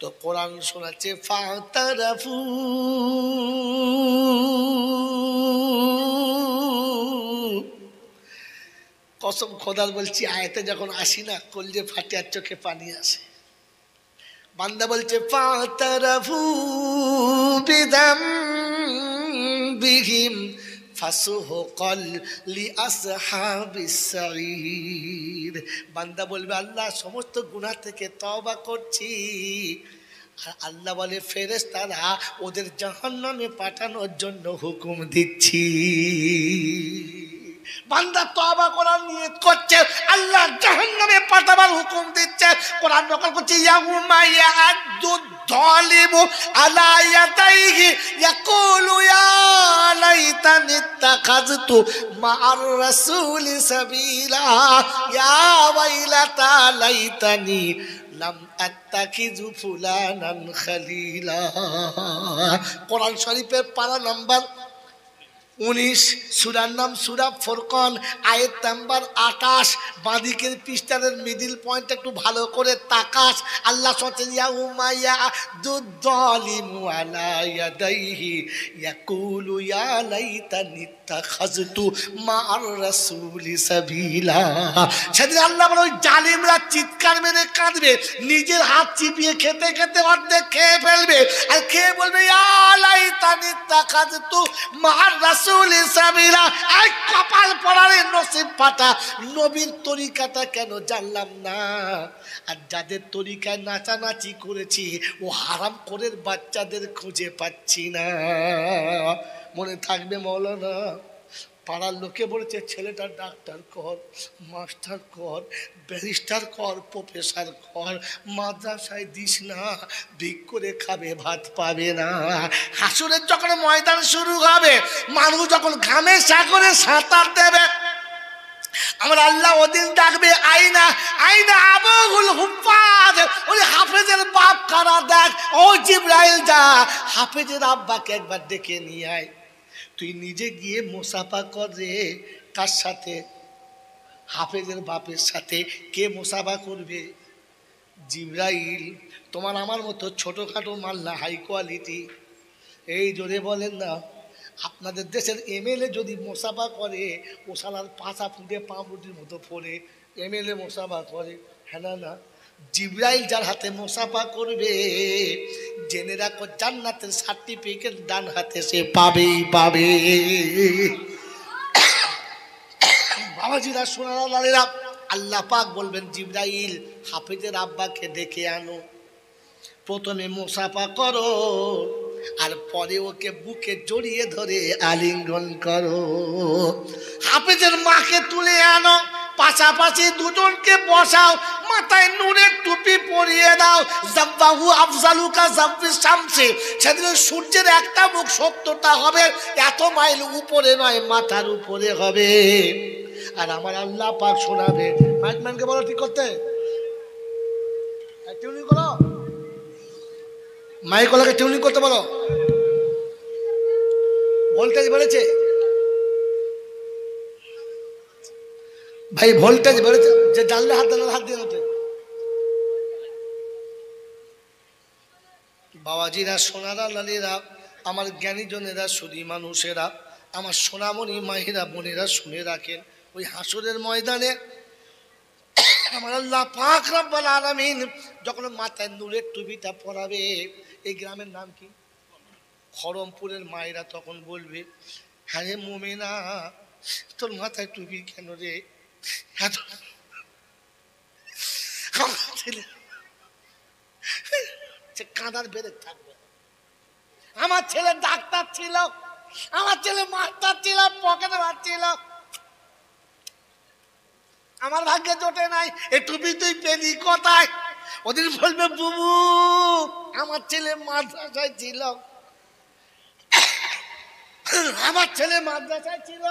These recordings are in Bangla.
তো কোরআন শোনাচ্ছে ফাতারাফু, কসম খোদার বলছি, আয়াতে যখন আসি না কলজে ফাটে আর চোখে পানি আসে। বান্দা বলছে ফাতারাফু বিযামবিহিম ফাসুহকাল লিআসহাবিস সাঈর। বান্দা বলবে আল্লাহ সমস্ত গুনাহ থেকে তওবা করছি, আর আল্লাহ বলে ফেরেশতারা ওদের জাহান্নামে পাঠানোর জন্য হুকুম দিচ্ছি। বান্দা তওবা করার নিয়ত করছে, আল্লাহ জাহান্নামে পাঠাবার হুকুম দিচ্ছে। কোরআন নকল করছে ইয়াউমা ইয়া'আদ্দু যালিমু আলা ইয়াদাইহি ইয়াকুলু ইয়া লাইতানি ইত্তাখাযতু মা'আর রাসূলি সাবিলা ইয়া ওয়াইলাতা লাইতানি লাম আত্তাখিযু ফুলানান খালিলা। কোরআন শরীফের পারা নাম্বার 19, সূরার নাম সূরা ফুরকান, আয়াত নাম্বার 28। বাঁদিকের পৃষ্ঠার মিডল পয়েন্ট একটু ভালো করে তাকাস। আল্লাহ বলেন ইয়াউমা ইয়া'দুদ যালিমু আলা ইয়াদাইহি ইয়াকুলু ইয়া লাইতানি ইত্তাখাযতু মা'আর রাসূলি সাবিলা। সেদিন আল্লাহ বলে ওই জালিমরা চিৎকার মেরে কাঁদবে, নিজের হাত চিপিয়ে খেতে খেতে অর্ধেক খেয়ে ফেলবে, আর খেয়ে বলবে ইয়া লাইতানি ইত্তাখাযতু মা'আর রাসূলি সাবিলা। এই কপাল পড়ারে নসিব ফাটা, নবীর তরিকাটা কেন জানলাম না, আর যাদের তরিকায় নাচানাচি করেছি ও হারামখোরের বাচ্চাদের খুঁজে পাচ্ছি না। মনে থাকবে মৌলানা, পাড়ার লোকে বলেছে ছেলেটা ডাক্তার কর, মাস্টার কর, ব্যারিস্টার কর, প্রফেসর কর, মাদ্রাসায় দিস না, ভিক করে খাবে, ভাত পাবে না। হাসুরের যখন ময়দান শুরু হবে, মানুষ যখন ঘামে সাগরে সাঁতার দেবে, আমার আল্লাহ ওদিন ডাকবে আইনা আইনা আবুল হুফাজ, ওই হাফেজের বাপ কারা দেখ। ও জিবরাইল যা হাফেজের আব্বাকে একবার ডেকে নিয়ে আয়। তুই নিজে গিয়ে মুসাফা কর রে। কার সাথে? হাফেজের বাপের সাথে। কে মুসাফা করবে? জিবরাইল। তোমার আমার মতো ছোটোখাটো মাল না, হাই কোয়ালিটি। এই জোরে বলেন না। আপনাদের দেশের এমএলএ যদি মুসাফা করে, ও শালার পাছা ফুটে পাউরুটির মতো পড়ে। এমএলএ মুসাফা করে, হ্যাঁ না না। জিবরাইল যার হাতে মুসাফা করবে, জেনে রাখো জান্নাতের সার্টিফিকেট ডান হাতে সে পাবেই পাবে। বাবাজিরা, সোনারা লালেরা, আল্লাহ পাক বলবেন জিবরাইল হাফেজের আব্বাকে ডেকে আনো, প্রথমে মুসাফা করো, আর পরে ওকে বুকে জড়িয়ে ধরে আলিঙ্গন করো। হাফেজের মাকে তুলে আনো, পাশাপাশি দুজনকে বসাও, মাথায় নূরের টুপি পরিয়ে দাও। জাব্বাহু আফজালুকা জাব্বিস শামসি, সেদিন সূর্যের একটা মুখ 70টা হবে, এত মাইল উপরে নয়, মাথার উপরে হবে। আর আমার আল্লাহ পাক শোনাবে। মাইকম্যানকে বলো ঠিক করতে, টিউনিং করো, মাইকওয়ালাকে টিউনিং করতে বলো। ভোল্টেজ বেড়েছে ভাই, ভোল্টেজ বেড়েছে। যে জানলে হাত দেন, হাত দিয়ে ওঠে। বাবাজিরা, সোনারা লালীরা, আমার জ্ঞানীজনেরা, সুধী মানুষেরা, আমার সোনামণি মাহিরা বোনেরা, শুনে রাখেন। ওই হাসরের ময়দানে আমার আল্লাহ পাক রব্বুল আলামিন যখন মাথায় নূরের টুপিটা পরাবে, এই গ্রামের নাম কি? খড়মপুরের মায়েরা তখন বলবে, হ্যাঁ রে মুমিনা, তোর মাথায় টুপি কেন রে? কাঁদার বেড়ে থাকবে। আমার ছেলে ডাক্তার ছিল, আমার ছেলে মাস্টার ছিল, পকেটে মার ছিল, আমার ভাগ্যে জোটে নাই। এ টুপি তুই পেলি কোথায়? ওদিন বলবে বুবু আমার ছেলে মাদ্রাসায় ছিল, আমার ছেলে মাদ্রাসায় ছিল,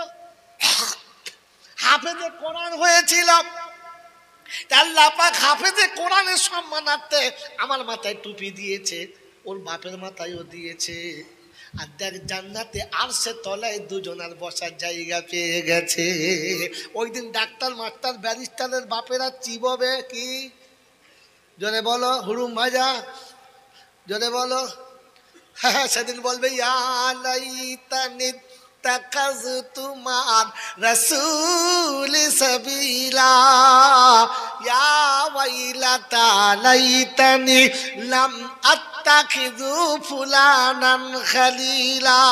হাফেজে কোরআন হয়েছিল। আল্লাহ পাক হাফেজে কোরআনের সম্মানার্থে আমার মাথায় টুপি দিয়েছে, ওর বাপের মাথায়ও দিয়েছে। আর দেখ জান্নাতে আরশে তলায় দুজনার বসার জায়গা পেয়ে গেছে। ওই দিন ডাক্তার মাস্টার ব্যারিস্টারের বাপেরা চিববে কি? জোরে বলো হুড়ুম ভাজা। জোরে বলো। হ্যাঁ, সেদিন বলবে ইয়া লাইতানি তাকাযতু মা'আর রাসূলি সাবিলা, ইয়া ওয়াইলাতা লাইতানি লাম আত্তাখিযু ফুলানান খালিলা।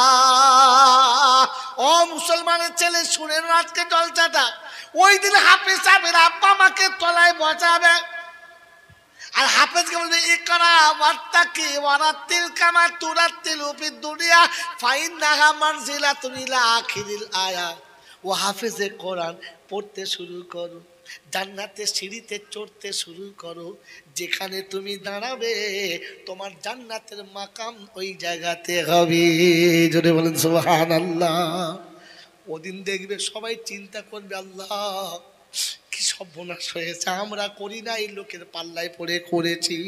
ও মুসলমানের ছেলে, শুনে নাও আজকে জলসাটা। ওই দিন হাফেজ সাহেবের আব্বা মাকে তলায় বসাবে, আর হাফেজকে বলবে ইকরা ওয়াত্তাকি ওয়ারাতিল কামা তুরাতিলু ফিদ দুনিয়া ফাইন্নাহা মানজিলাতুন ইলা আখিরিল আয়া। ও হাফেজে কোরআন পড়তে শুরু করো, জান্নাতের সিঁড়িতে চড়তে শুরু করো, যেখানে তুমি দাঁড়াবে তোমার জান্নাতের মাকাম ওই জায়গাতে হবে। জোরে বলেন সুবহানাল্লাহ। ওদিন দেখবে সবাই চিন্তা করবে আল্লাহ কি সর্বনাশ হয়েছে, আমরা করি না, এই লোকের পাল্লায় পড়ে করেছি।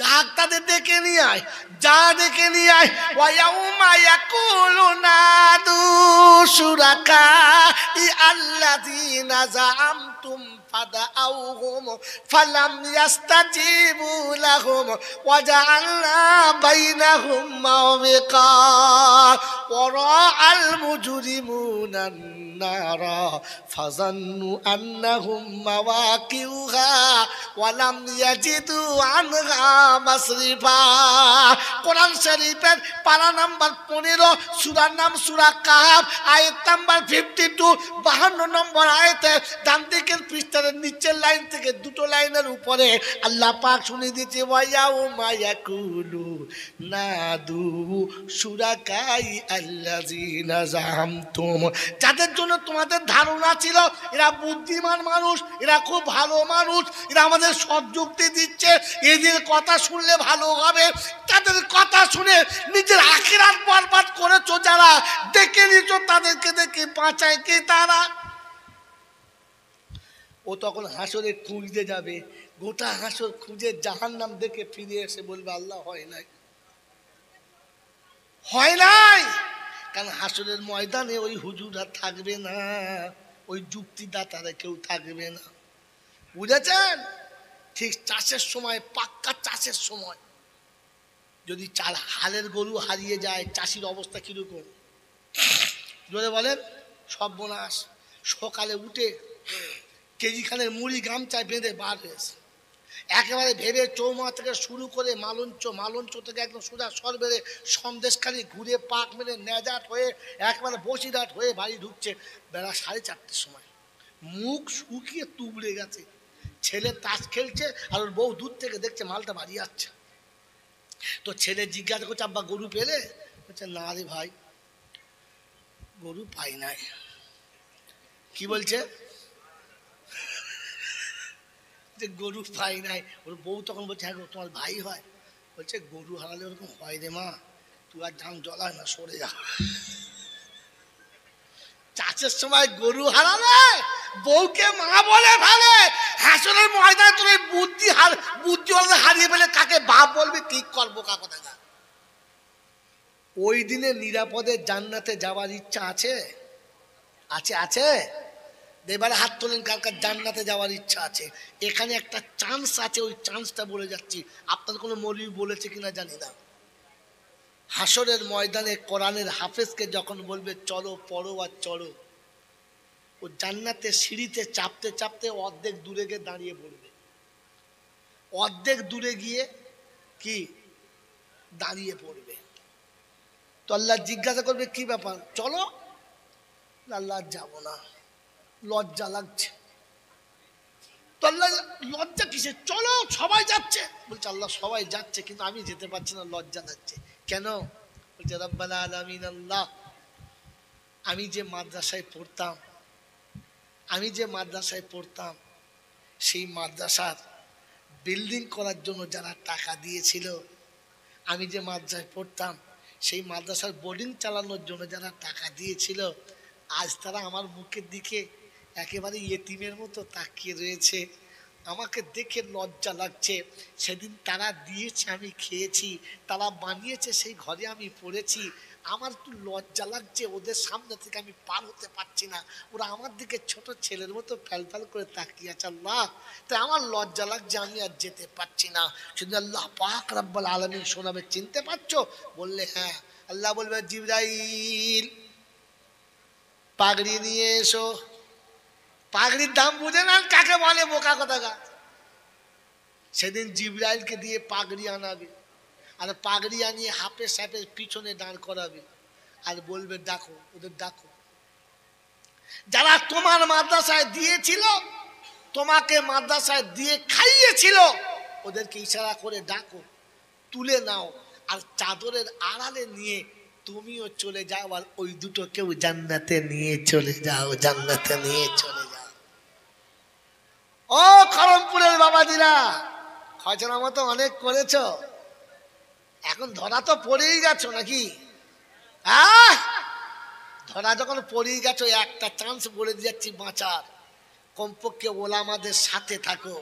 ডাক তাদের ডেকে নিয়ে আয়, যা ডেকে নিয়ে আয়। ওয়ায়াউমা ইয়াকুলু নাদু শুরাকাই আল্লাযীনা যাআমতুম ফাদাউহুম ফালাম ইয়াস্তাজিবু লাহুম ওয়াজআলনা বাইনাহুম মাওবিকা ওয়ারাআল মুজরিমুনা নারা ফাযান্নু আন্নাহুম মাওয়াকিউহা ওয়ালাম ইয়াজিদু আনহা মাসরিফা। কোরআন শরীফের পারা নাম্বার 15, সূরার নাম সূরা কাহাফ, আয়াত নাম্বার 52, 52 নম্বর আয়াতে ডান দিকের পৃষ্ঠার নিচের লাইন থেকে দুটো লাইনের উপরে আল্লাহ পাক শুনিয়ে দিয়েছে ওয়ায়াউমা ইয়াকুলু নাদু শুরাকাই আল্লাযীনা যাআমতুম। যাদের জন্য তোমাদের ধারণা ছিল এরা বুদ্ধিমান মানুষ, এরা খুব ভালো মানুষ, এরা আমাদের সৎযুক্তি দিচ্ছে, এদের কথা শুনলে ভালো হবে, তাদের কথা শুনে নিজের আখিরাত বরবাদ করেছো যারা, ডেকে নিয়েছো তাদেরকে দেখে বাঁচায় কে তারা? ও তখন হাসরে খুঁজতে যাবে, গোটা হাসর খুঁজে জাহান্নাম দেখে ফিরে এসে বলবে আল্লাহ হয় নাই, হয় নাই। কারণ হাসরের ময়দানে ওই হুজুরা থাকবে না, ওই যুক্তিদাতারা কেউ থাকবে না, বুঝেছেন? ঠিক চাষের সময়, পাক্কা চাষের সময় যদি হালের গরু হারিয়ে যায়, চাষির অবস্থা কিরকম জোরে বলেন? সর্বনাশ। সকালে উঠে কেজিখানের মুড়ি গামছায় বেঁধে বার হয়েছে, একেবারে ভেবে চৌমা থেকে শুরু করে মালঞ্চ থেকে একদম সোজা সর বেড়ে সন্দেশখালি ঘুরে পাক মেরে নেজাট হয়ে একেবারে বসিরহাট হয়ে বাড়ি ঢুকছে বেলা 4:30-র সময়। মুখ শুকিয়ে তুবড়ে গেছে, ছেলে তাস খেলছে আর ওর বউ দূর থেকে দেখছে মালটা বাড়ি আসছে। তো ছেলে জিজ্ঞাসা করছে আব্বা গরু পেলে? বলছে না রে ভাই, গরু পাই নাই। কি বলছে? যে গরু পাই নাই। ওর বউ তখন বলছে হ্যাঁ তোমার ভাই হয়? বলছে গরু হারালে ওরকম হয় রে মা, তুই আর জান জ্বলায় না, সরে যা। চাষের সময় গরু হারালে বউকে মা বলে ফেলে, হাসরের ময়দানে তোর বুদ্ধি হারিয়ে ফেলে কাকে বাপ বলবি? ঠিক করবো কাকে দেখা। ওই দিনে নিরাপদে জান্নাতে যাওয়ার ইচ্ছা আছে? আছে? আছে? এবারে হাত তোলেন কার কার জান্নাতে যাওয়ার ইচ্ছা আছে। এখানে একটা চান্স আছে, ওই চান্সটা বলে যাচ্ছি। আপনাদের কোনো মৌলবি বলেছে কিনা জানি না। হাসরের ময়দানে কোরআনের হাফেজকে যখন বলবে চলো পড়ো আর চড়ো, ও জান্নাতের সিঁড়িতে চাপতে চাপতে অর্ধেক দূরে গিয়ে দাঁড়িয়ে পড়বে, অর্ধেক দূরে গিয়ে কি দাঁড়িয়ে পড়বে। তো আল্লাহ জিজ্ঞাসা করবে কি ব্যাপার, চলো? আল্লাহ যাব না, লজ্জা লাগছে। তো আল্লাহ লজ্জা কিসে, চলো সবাই যাচ্ছে। বলছে আল্লাহ সবাই যাচ্ছে কিন্তু আমি যেতে পারছি না, লজ্জা লাগছে। কেন? বলছে রব্বাল আলামিন আল্লাহ, আমি যে মাদ্রাসায় পড়তাম সেই মাদ্রাসার বিল্ডিং করার জন্য যারা টাকা দিয়েছিল, আমি যে মাদ্রাসায় পড়তাম সেই মাদ্রাসার বোর্ডিং চালানোর জন্য যারা টাকা দিয়েছিল, আজ তারা আমার মুখের দিকে একেবারে ইয়েতিমের মতো তাকিয়ে রয়েছে। আমাকে দেখে লজ্জা লাগছে। সেদিন তারা দিয়েছে, আমি খেয়েছি, তারা বানিয়েছে, সেই ঘরে আমি পড়েছি। আমার একটু লজ্জা লাগছে, ওদের সামনে থেকে আমি পার হতে পারছি না, ওরা আমার দিকে ছোট ছেলের মতো ফ্যাল করে তাকিয়ে আছে আল্লাহ, তাই আমার লজ্জা লাগছে, আমি আর যেতে পারছি না। শুধু আল্লাহ পাক রব্বুল আলামিন শোনাবে, চিনতে পারছো? বললে হ্যাঁ। আল্লাহ বলবে জিবরাইল পাগড়ি নিয়ে এসো। পাগড়ির দাম বুঝে না কাকে বলে, বোকা কোথাকার। সেদিন জিবরাইলকে দিয়ে পাগড়ি আনাবে, আর পাগড়ি আনিয়ে হাফে সাপের পিছনে দাঁড় করাবে, আর বলবে ডাকো, ওদের ডাকো। যারা তোমার মাদ্রাসায় দিয়েছিল, তোমাকে মাদ্রাসায় দিয়ে খাইয়েছিল, ওদেরকে ইশারা করে ডাকো, তুলে নাও, আর চাদরের আড়ালে নিয়ে তুমিও চলে যাও, আর ওই দুটো কেউ জান্নাতে নিয়ে চলে যাও, জান্নাতে নিয়ে চলে যাও। ও খড়মপুরের বাবাজিরা, খয়চানা মতো অনেক করেছ, এখন ধরা তো পড়েই গেছো নাকি? ধরা যখন পড়েই গেছো, একটা চান্স বলে দিচ্ছি বাঁচার, কমপক্ষে ওলামাদের সাথে থাকো।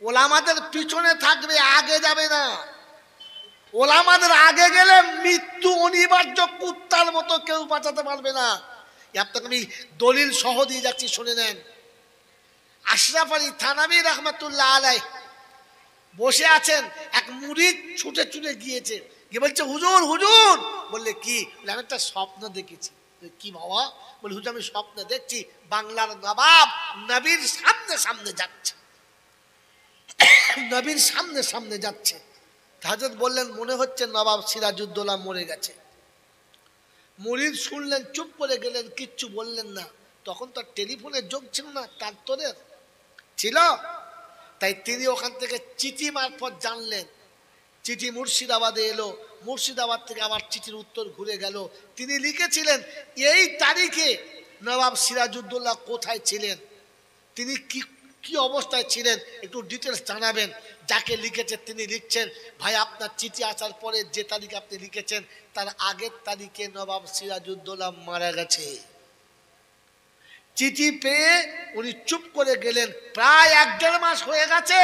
ওলামাদের পিছনে থাকবে, আগে যাবে না। ওলামাদের আগে গেলে মৃত্যু অনিবার্য, কুত্তার মতো কেউ বাঁচাতে পারবে না। আপনাকে আমি দলিল সহ দিয়ে যাচ্ছি, শুনে নেন। আশরাফ আলী থানভী রহমতুল্লাহ আলাইহি বসে আছেন, এক মুরিদ ছুটে ছুটে গিয়েছে, গিয়ে বলছে হুজুর হুজুর। বললে কি? আমি একটা স্বপ্ন দেখেছি। কি বাবা? বলে হুজুর আমি স্বপ্ন দেখছি বাংলার নবাব নবীর সামনে সামনে যাচ্ছে, নবীর সামনে সামনে যাচ্ছে। হযরত বললেন মনে হচ্ছে নবাব সিরাজউদ্দৌলা মরে গেছে। মুরিদ শুনলেন, চুপ করে গেলেন, কিচ্ছু বললেন না। তখন তো টেলিফোনের যোগ ছিল না, তার তোরের ছিল, তাই তিনি ওখান থেকে চিঠি মারফত জানলেন। চিঠি মুর্শিদাবাদে এলো, মুর্শিদাবাদ থেকে আবার চিঠির উত্তর ঘুরে গেল। তিনি লিখেছিলেন এই তারিখে নবাব সিরাজউদ্দৌলা কোথায় ছিলেন, তিনি কি কি অবস্থায় ছিলেন, একটু ডিটেলস জানাবেন। যাকে লিখেছে তিনি লিখছেন, ভাই আপনার চিঠি আসার পরে যে তারিখ আপনি লিখেছেন তার আগের তারিখে নবাব সিরাজউদ্দৌলা মারা গেছে। চিঠি পেয়ে উনি চুপ করে গেলেন। প্রায় 1-1.5 মাস হয়ে গেছে।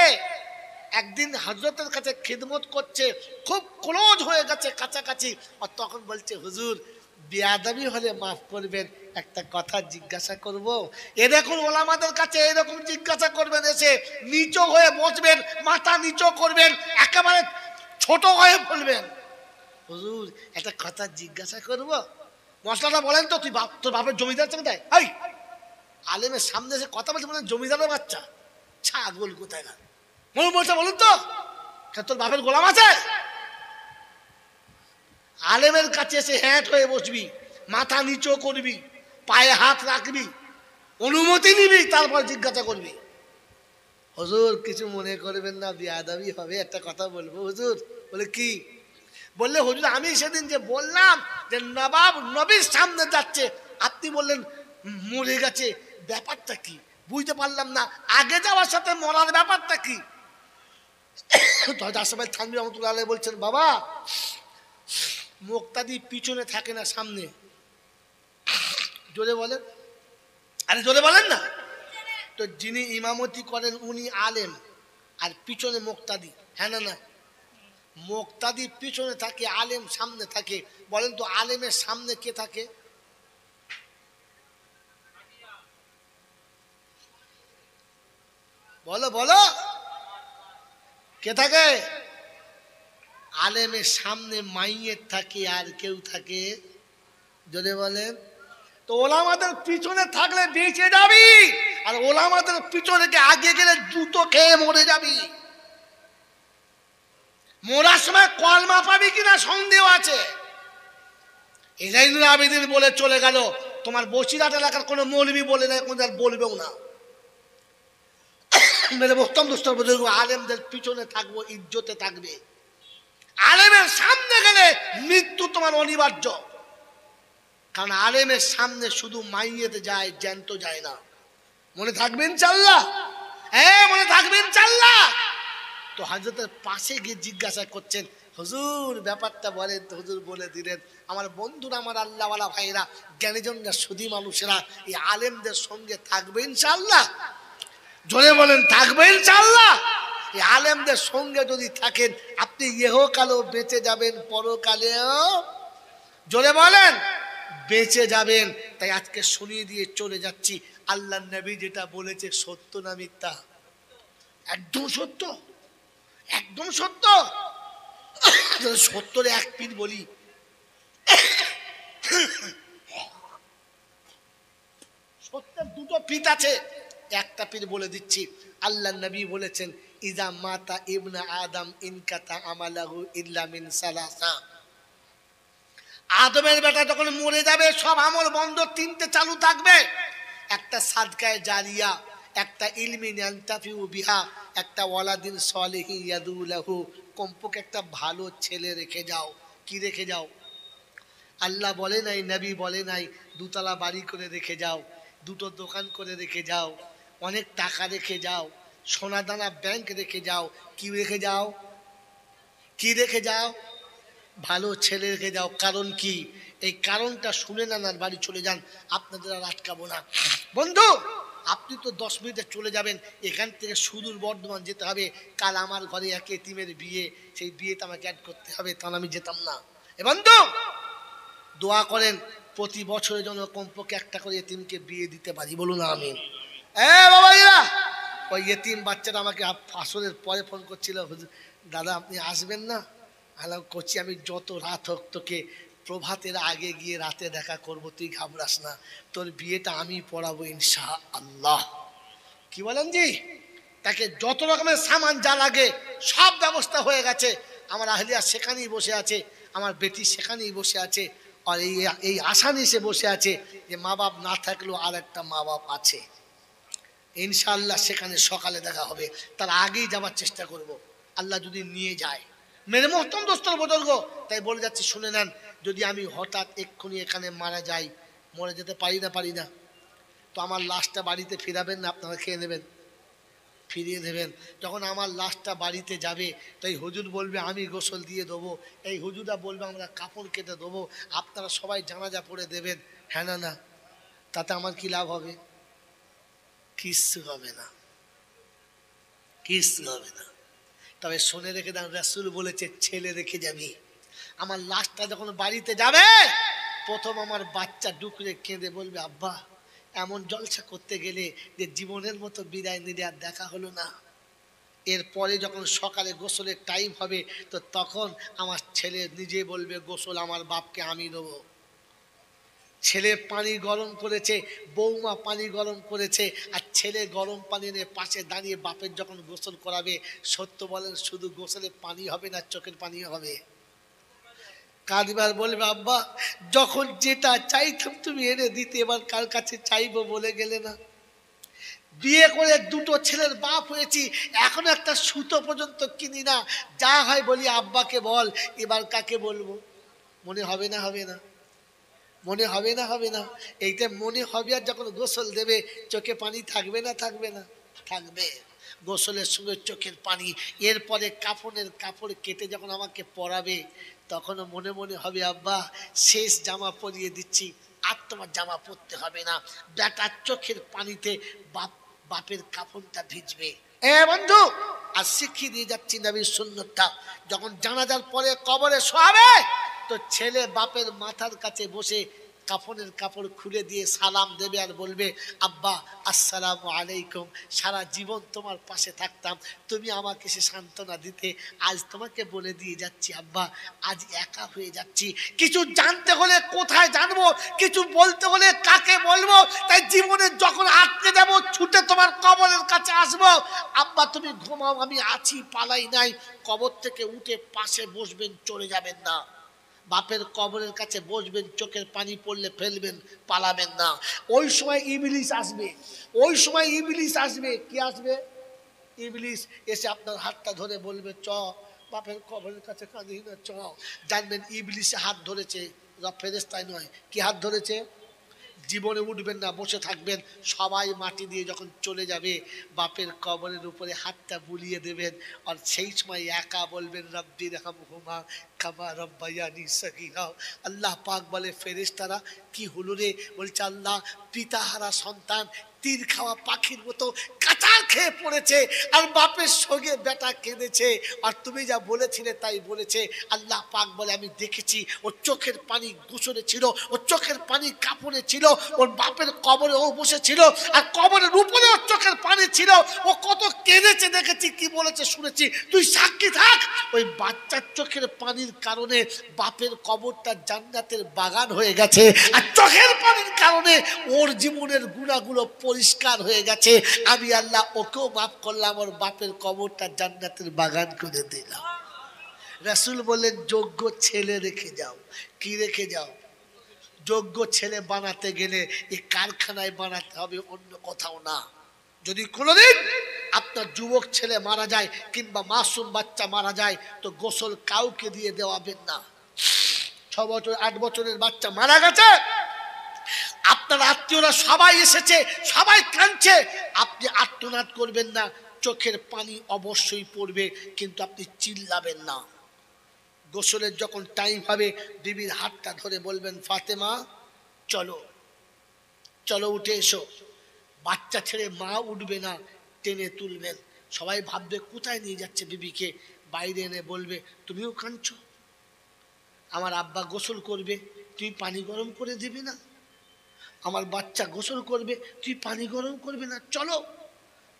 একদিন হযরতের কাছে খিদমত করছে, খুব ক্লোজ হয়ে গেছে, কাছাকাছি। আর তখন বলছে হুজুর বেয়াদবি হলে মাফ করবেন, একটা কথা জিজ্ঞাসা করব। এ দেখুন ওলামাদের কাছে এরকম জিজ্ঞাসা করবেন, এসে নিচু হয়ে বসবেন, মাথা নিচু করবেন, একেবারে ছোট হয়ে বলবেন হুজুর একটা কথা জিজ্ঞাসা করব। মশলাটা বলেন তো, তুই তোর বাপের জমিদার সঙ্গে দেয়, এই আলেমের সামনে এসে কথা বলছে মানে জমিদারের বাচ্চা, ছাগল কোথায় না। বলুন তো, তোর বাপের গোলাম আছে? আলেমের কাছে এসে হ্যাট হয়ে বসবি, মাথা নিচু করবি, পায়ে হাত রাখবি, অনুমতি নিবি, তারপর জিজ্ঞাসা করবি। হুজুর কিছু মনে করবেন না, বেয়াদবি হবে, একটা কথা বলবো হুজুর। বলে কি? বললে হুজুর আমি সেদিন যে বললাম যে নবাব নবীর সামনে যাচ্ছে, আপনি বললেন মরে গেছে, ব্যাপারটা কি বুঝতে পারলাম না, আগে যাওয়ার সাথে মরার ব্যাপারটা কি? আশরাফ আলী থানভী রহমতুল্লাহ আলাইহি বলছেন বাবা মুক্তাদি পিছনে থাকে না, সামনে। জোরে বলেন, আরে জোরে বলেন না। তো যিনি ইমামতি করেন উনি আলেম, আর পিছনে মুক্তাদি। হ্যাঁ না না, মুক্তাদি পিছনে থাকে, আলেম সামনে থাকে। বলেন তো আলেমের সামনে কে থাকে? বলো বলো, কে থাকে? আলেমের সামনে মাইয়ের থাকে, আর কেউ থাকে? যদি বলেন তো ওলামাদের পিছনে থাকলে বেঁচে যাবি, আর ওলামাদের পিছনে আগে গেলে জুতো খেয়ে মরে যাবি। মরার সময় কলমা পাবি কিনা সন্দেহ আছে। ইজাইনুল আবেদিন বলে চলে গেল, তোমার বসিরহাট এলাকার কোনো মৌলবি বলে না, কোন বলবেও না। মেরে বক্তম দুস্তর বুজুর্গ আলেমদের পিছনে থাকবো, ইজ্জতে থাকবে। আলেমের সামনে গেলে মৃত্যু তোমার অনিবার্য, কারণ আলেমের সামনে শুধু মাইয়েতে যায়, জ্যান্ত যায় না। মনে থাকবেন ইনশাআল্লাহ, হ্যাঁ মনে থাকবেন ইনশাআল্লাহ। তো হযরতের পাশে গিয়ে জিজ্ঞাসা করছেন হুজুর ব্যাপারটা বলেন তো। হুজুর বলে দিলেন, আমার বন্ধুরা, আমার আল্লাহওয়ালা ভাইরা, জ্ঞানীজনরা, সুধী মানুষেরা এই আলেমদের সঙ্গে থাকবে ইনশাআল্লাহ। জোরে বলেন থাকবে ইনশাআল্লাহ। এই আলেমদের সঙ্গে যদি থাকেন আপনি ইহকালেও বেঁচে যাবেন, পরকালেও জোরে বলেন, বেঁচে যাবেন। তাই আজকে শুনিয়ে দিয়ে চলে যাচ্ছি, আল্লাহ নবী যেটা বলেছে সত্য না মিথ্যা? একদম সত্য, একদম সত্য। সত্তরে এক পীর বলি, সত্যের দুটো পীঠ আছে। একটা পীর বলে দিচ্ছি, আল্লাহ নবী বলেছেন ইজা মাতা ইবনা আদম ইনকাতা আমালাহু ইল্লা মিন সালাসা। আদমের বেটা যখন মরে যাবে সব আমল বন্ধ, তিনটে চালু থাকবে। একটা সাদকায়ে জারিয়া, একটা ইলমি ইয়ানতাফিউ বিহা, একটা ওয়ালাদিন সালিহিন ইয়াদু লাহু। কমপক্ষে একটা ভালো ছেলে রেখে যাও। কি রেখে যাও? আল্লাহ বলে নাই, নবী বলে নাই দুতলা বাড়ি করে রেখে যাও, দুটো দোকান করে রেখে যাও, অনেক টাকা রেখে যাও, সোনা দানা ব্যাংক রেখে যাও। কি রেখে যাও? কি রেখে যাও? ভালো ছেলে রেখে যাও। কারণ কি? এই কারণটা শুনে নেন আর বাড়ি চলে যান, আপনাদের আর আটকাবো না। বন্ধু, আপনি তো 10 মিনিটে চলে যাবেন, এখান থেকে সুদূর বর্ধমান যেতে হবে। কাল আমার ঘরে এক এতিমের বিয়ে, সেই বিয়েতে আমাকে অ্যাড করতে হবে, তখন আমি যেতাম না। এ বন্ধু, দোয়া করেন প্রতি বছরের জন্য কমপক্ষে একটা করে এতিমকে বিয়ে দিতে পারি, বলুন আমিন। বাবাইরা, ওই এতিম বাচ্চাটা আমাকে আসরের পরে ফোন করছিল, দাদা আপনি আসবেন না? আলাম করছি, আমি যত রাত হোক তোকে প্রভাতের আগে গিয়ে রাতে দেখা করব, তুই ঘাবড়াস না, তোর বিয়েটা আমি পড়াবো ইনশাআল্লাহ। কি বলেন জি? তাকে যত রকমের সামান যা লাগে সব ব্যবস্থা হয়ে গেছে। আমার আহলিয়া সেখানেই বসে আছে, আমার বেটি সেখানেই বসে আছে, আর এই আশা নিয়ে সে বসে আছে যে মা বাপ না থাকলেও আর একটা মা বাপ আছে। ইনশাআল্লাহ সেখানে সকালে দেখা হবে, তার আগেই যাওয়ার চেষ্টা করব, আল্লাহ যদি নিয়ে যায়। মেরে মোহতম দোস্তর বুজুর্গ, তাই বলে যাচ্ছি শুনে নেন, যদি আমি হঠাৎ এক্ষুনি এখানে মারা যাই, মরে যেতে পারি না? পারি না? তো আমার লাশটা বাড়িতে ফিরাবেন না আপনারা খেয়ে নেবেন? ফিরিয়ে দেবেন। যখন আমার লাশটা বাড়িতে যাবে, তাই হুজুর বলবে আমি গোসল দিয়ে দেবো, এই হুজুরা বলবে আমরা কাপড় কেটে দেবো, আপনারা সবাই জানাজা পড়ে দেবেন। হ্যাঁ না? না, তাতে আমার কি লাভ হবে? কিচ্ছু হবে না, কিচ্ছু হবে না। তবে শুনে রেখে দেন, রাসূল বলেছে ছেলে রেখে যাবি। আমার লাশটা যখন বাড়িতে যাবে, প্রথম আমার বাচ্চা ডুকরে কেঁদে বলবে আব্বা এমন জলসা করতে গেলে যে জীবনের মতো বিদায় নিলে আর দেখা হলো না। এরপরে যখন সকালে গোসলের টাইম হবে, তো তখন আমার ছেলে নিজে বলবে গোসল আমার বাপকে আমি দেবো। ছেলে পানি গরম করেছে, বৌমা পানি গরম করেছে, আর ছেলে গরম পানি নিয়ে পাশে দাঁড়িয়ে বাপের যখন গোসল করাবে, সত্য বলেন শুধু গোসলে পানি হবে না, চোখের পানি হবে। কাঁদবার বলবে আব্বা যখন যেটা চাইতাম তুমি এনে দিতে, এবার কার কাছে চাইবো বলে গেলে না। বিয়ে করে দুটো ছেলের বাপ হয়েছি, এখনো একটা সুতো পর্যন্ত কিনি না। যা হয় বলি আব্বাকে বল, এবার কাকে বলবো? মনে হবে না? হবে না? মনে হবে না? হবে না? এইটা মনে হবে। আর যখন গোসল দেবে চোখে পানি থাকবে না? থাকবে না? থাকবে। গোসলের সঙ্গে চোখের পানি। এরপরে কাফনের কাপড় কেটে যখন আমাকে পরাবে, তখনও মনে মনে হবে আব্বা শেষ জামা পরিয়ে দিচ্ছি, আর তোমার জামা পরতে হবে না। বেটার চোখের পানিতে বাপের কাফনটা ভিজবে। বন্ধু, আর শিখিয়ে দিয়ে যাচ্ছি নবীর সুন্নতটা। যখন জানাজার পরে কবরে শোয়াবে, তো ছেলে বাপের মাথার কাছে বসে কাফনের কাপড় খুলে দিয়ে সালাম দেবে আর বলবে আব্বা আসসালামু আলাইকুম, সারা জীবন তোমার পাশে থাকতাম, তুমি আমাকে সে সান্ত্বনা দিতে, আজ তোমাকে বলে দিয়ে যাচ্ছি আব্বা আজ একা হয়ে যাচ্ছি। কিছু জানতে হলে কোথায় জানবো, কিছু বলতে হলে কাকে বলবো? তাই জীবনে যখন আটকে যাব ছুটে তোমার কবরের কাছে আসবো। আব্বা তুমি ঘুমাও, আমি আছি, পালাই নাই। কবর থেকে উঠে পাশে বসবেন, চলে যাবেন না। বাপের কবরের কাছে বসবেন, চোখের পানি পড়লে ফেলবেন, পালাবেন না। ওই সময় ইবলিস আসবে, ওই সময় ইবলিস আসবে। কি আসবে? ইবলিস এসে আপনার হাতটা ধরে বলবে চ বাপের কবরের কাছে কাঁদিস না, চ। জানবেন ইবলিসে হাত ধরেছে, ফেরেশতায় নয়। কি হাত ধরেছে? জীবনে উঠবেন না, বসে থাকবেন। সবাই মাটি দিয়ে যখন চলে যাবে, বাপের কবরের উপরে হাতটা বুলিয়ে দেবেন, আর সেই সময় একা বলবেন রব্বি রহমহুমা কামা রব্বায়ানি সগীরা। আল্লাহ পাক বলে ফেরেশতারা কি হলো রে? বলছে আল্লাহ পিতাহারা সন্তান তীর খাওয়া পাখির মতো কাঁচা মাথার খেয়ে পড়েছে, আর বাপের সঙ্গে বেটা কেঁদেছে। আর তুমি যা বলেছিলে তাই বলেছে। আল্লাহ পাক বলে, আমি দেখেছি ওর চোখের পানি গোসলে ছিল, ওর চোখের পানি কাপড়ে ছিল, ওর বাপের কবরে ও বসেছিল, আর কবরের উপরে ওর চোখের পানি ছিল। ও কত কেঁদেছে দেখেছি, কি বলেছে শুনেছি, তুই সাক্ষী থাক। ওই বাচ্চার চোখের পানির কারণে বাপের কবরটা জান্নাতের বাগান হয়ে গেছে, আর চোখের পানির কারণে ওর জীবনের গুনাহগুলো পরিষ্কার হয়ে গেছে। আমি আল্লাহ ওকেও মাফ করলাম, ওর বাপের কবরটা জান্নাতের বাগান করে দিলাম। রাসূল বললেন, যোগ্য ছেলে রেখে যাও। কি রেখে যাও? যোগ্য ছেলে বানাতে গেলে এই কারখানায় বানাতে হবে, অন্য কোথাও না। যদি কোনোদিন আপনার যুবক ছেলে মারা যায় কিংবা মাসুম বাচ্চা মারা যায়, তো গোসল কাউকে দিয়ে দেওয়াবেন না। 6 বছর 8 বছরের বাচ্চা মারা গেছে, আপনার আত্মীয়রা সবাই এসেছে, সবাই কাঁদছে, আপনি আর্তনাদ করবেন না, চোখের পানি অবশ্যই পড়বে, কিন্তু আপনি চিল্লাবেন না। গোসলের যখন টাইম হবে, বিবির হাতটা ধরে বলবেন, ফাতেমা চলো, চলো উঠে এসো। বাচ্চা ছেড়ে মা উঠবে না, টেনে তুলবেন। সবাই ভাববে কোথায় নিয়ে যাচ্ছে বিবিকে, বাইরে এনে বলবে, তুমিও কাঁদছো, আমার আব্বা গোসল করবে, তুই পানি গরম করে দিবি না? আমার বাচ্চা গোসল করবে, তুই পানি গরম করবে না? চলো।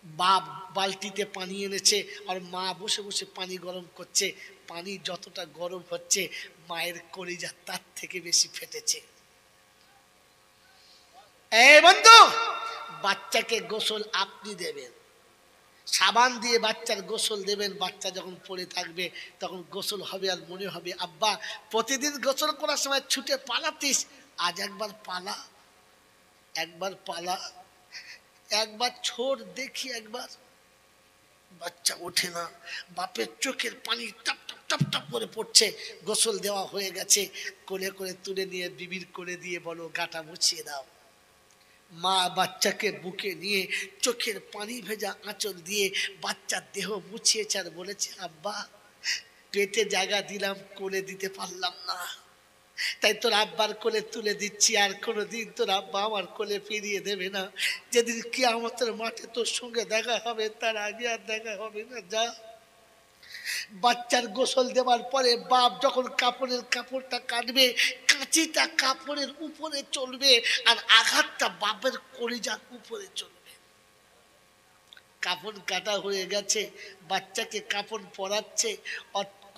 বাপ বালতিতে পানি এনেছে, আর মা বসে বসে পানি গরম করছে। পানি যতটা গরম হচ্ছে, মায়ের কলিজা তার থেকে বেশি ফেটেছে। এই বন্ধু, বাচ্চাকে গোসল আপনি দেবেন, সাবান দিয়ে বাচ্চার গোসল দেবেন। বাচ্চা যখন পড়ে থাকবে তখন গোসল হবে, আর মনে হবে আব্বা প্রতিদিন গোসল করার সময় ছুটে পালাতিস, আজ একবার পালা, একবার পালা, একবার ছোট দেখি একবার। বাচ্চা ওঠে না, বাপের চোখের পানি টপ টপ টপ টপ করে পড়ছে, গোসল দেওয়া হয়ে গেছে, কোলে করে তুলে নিয়ে বিবির কোলে দিয়ে বলো, গাটা মুছিয়ে দাও। মা বাচ্চাকে বুকে নিয়ে চোখের পানি ভেজা আঁচল দিয়ে বাচ্চার দেহ মুছিয়েছে, আর বলেছে, আব্বা পেটে জায়গা দিলাম, কোলে দিতে পারলাম না, তাই তোর আব্বার কোলে তুলে দিচ্ছি, আর কোনোদিন তোর আব্বা আমার কোলে ফিরিয়ে দেবে না। যেদিন কিয়ামতের মাঠে তোর সঙ্গে দেখা হবে, তার আগে আর দেখা হবে না, যা। বাচ্চার গোসল দেওয়ার পরে বাপ যখন কাপড়ের কাপড়টা কাটবে, কাঁচিটা কাপড়ের উপরে চলবে, আর আঘাতটা বাপের কলিজার উপরে চলবে। কাপড় কাটা হয়ে গেছে, বাচ্চাকে কাপড় পরাচ্ছে,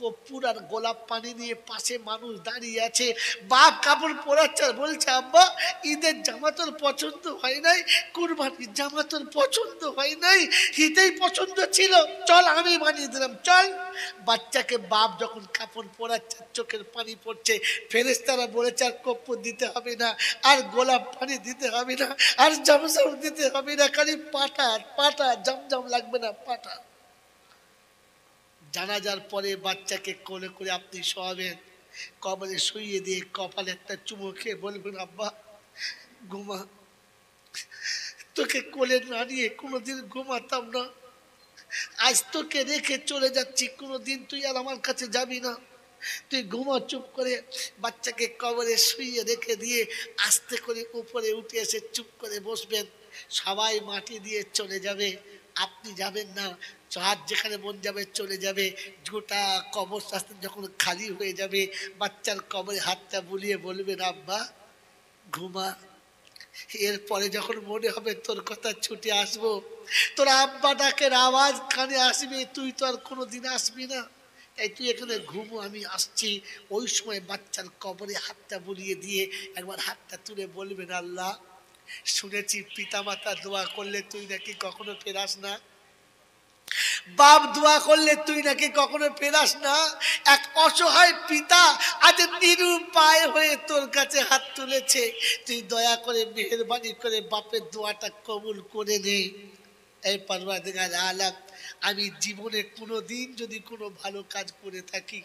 কর্পূর আর গোলাপ পানি নিয়ে পাশে মানুষ দাঁড়িয়ে আছে। বাপ কাপড় পরাচ্ছে আর বলছে, আব্বা ঈদের জামা তোর পছন্দ হয় নাই, কুরবানির জামা তোর পছন্দ হয় নাই, ঈদেই পছন্দ ছিল, চল আমি বানিয়ে দিলাম, চল। বাচ্চাকে বাপ যখন কাপড় পরাচ্ছে, চোখের পানি পড়ছে, ফেরেশতারা বলেছে আর কর্পূর দিতে হবে না, আর গোলাপ পানি দিতে হবে না, আর জমজম দিতে হবে না, খালি পাটা পাটা, জমজম লাগবে না, পাটা। জানাজার পরে বাচ্চাকে কোলে করে আপনি শোয়াবেন, কবরে শুইয়ে দিয়ে কপালে একটা চুমু খেয়ে বলবেন, আব্বা ঘুমা, তোকে কোলে না নিয়ে কোনোদিন ঘুমাতাম না, আজ তোকে রেখে চলে যাচ্ছি, কোনোদিন তুই আর আমার কাছে যাবি না, তুই ঘুমা চুপ করে। বাচ্চাকে কবরে শুইয়ে রেখে দিয়ে আস্তে করে উপরে উঠে এসে চুপ করে বসবেন। সবাই মাটি দিয়ে চলে যাবে, আপনি যাবেন না, হাত যেখানে মন যাবে চলে যাবে। গোটা কবর শাস্তি যখন খালি হয়ে যাবে, বাচ্চার কবরে হাতটা বুলিয়ে বলবেন, আব্বা ঘুমা। এরপরে যখন মনে হবে তোর কথা ছুটে আসবো, তোর আব্বা ডাকের আওয়াজ কানে আসবে, তুই তো আর কোনোদিন আসবি না, তাই তুই এখানে ঘুমো, আমি আসছি। ওই সময় বাচ্চার কবরে হাতটা বুলিয়ে দিয়ে একবার হাতটা তুলে বলবেন, আল্লাহ শুনেছি পিতামাতা দোয়া করলে তুই নাকি কখনো ফেরাস না, বাপ দোয়া করলে তুই নাকি কখনো ফেরাস না, এক অসহায় পিতা আজ নিরুপায় হয়ে তোর কাছে হাত তুলেছে, তুই দয়া করে মেহেরবানি করে বাপের দোয়াটা কবুল করে নে। এই পরওয়ারদিগার আলম, আমি জীবনে কোনোদিন যদি কোনো ভালো কাজ করে থাকি,